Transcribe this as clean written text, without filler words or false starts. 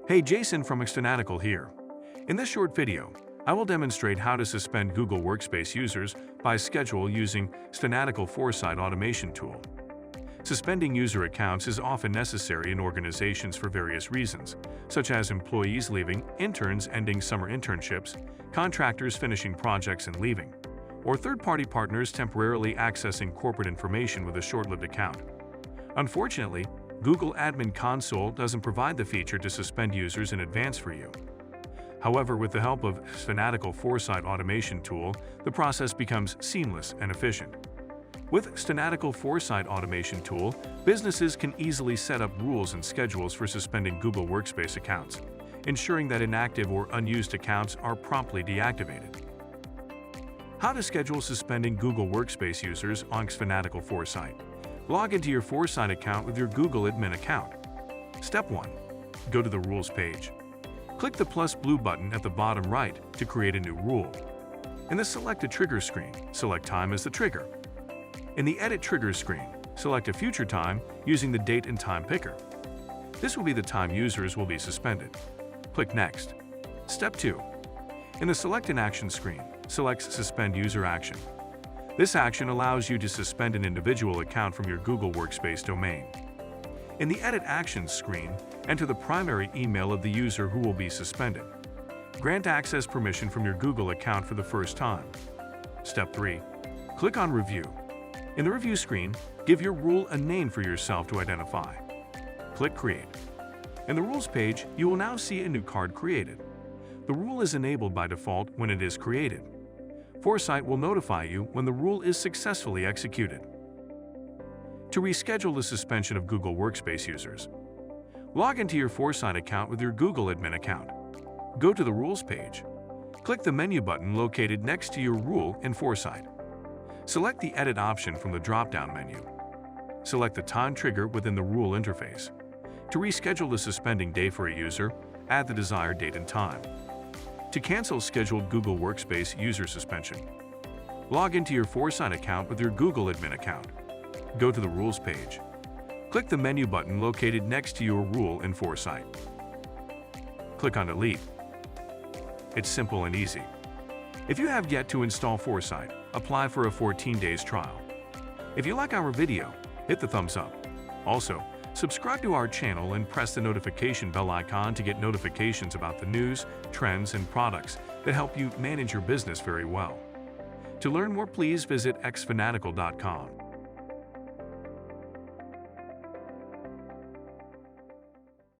Hey, Jason from xFanatical here. In this short video, I will demonstrate how to suspend Google Workspace users by schedule using xFanatical Foresight Automation Tool. Suspending user accounts is often necessary in organizations for various reasons, such as employees leaving, interns ending summer internships, contractors finishing projects and leaving, or third-party partners temporarily accessing corporate information with a short-lived account. Unfortunately, Google Admin Console doesn't provide the feature to suspend users in advance for you. However, with the help of xFanatical Foresight Automation Tool, the process becomes seamless and efficient. With xFanatical Foresight Automation Tool, businesses can easily set up rules and schedules for suspending Google Workspace accounts, ensuring that inactive or unused accounts are promptly deactivated. How to schedule suspending Google Workspace users on xFanatical Foresight. Log into your Foresight account with your Google admin account. Step 1. Go to the Rules page. Click the plus blue button at the bottom right to create a new rule. In the Select a Trigger screen, select Time as the trigger. In the Edit Triggers screen, select a future time using the Date and Time picker. This will be the time users will be suspended. Click Next. Step 2. In the Select an Action screen, select Suspend User Action. This action allows you to suspend an individual account from your Google Workspace domain. In the Edit Actions screen, enter the primary email of the user who will be suspended. Grant access permission from your Google account for the first time. Step 3. Click on Review. In the Review screen, give your rule a name for yourself to identify. Click Create. In the Rules page, you will now see a new card created. The rule is enabled by default when it is created. Foresight will notify you when the rule is successfully executed. To reschedule the suspension of Google Workspace users, log into your Foresight account with your Google admin account. Go to the Rules page. Click the menu button located next to your rule in Foresight. Select the Edit option from the drop-down menu. Select the time trigger within the rule interface. To reschedule the suspending day for a user, add the desired date and time. To cancel scheduled Google Workspace user suspension, log into your Foresight account with your Google admin account. Go to the Rules page. Click the menu button located next to your rule in Foresight. Click on Delete. It's simple and easy. If you have yet to install Foresight, apply for a 14 days trial. If you like our video, hit the thumbs up. Also, subscribe to our channel and press the notification bell icon to get notifications about the news, trends, and products that help you manage your business very well. To learn more, please visit xfanatical.com.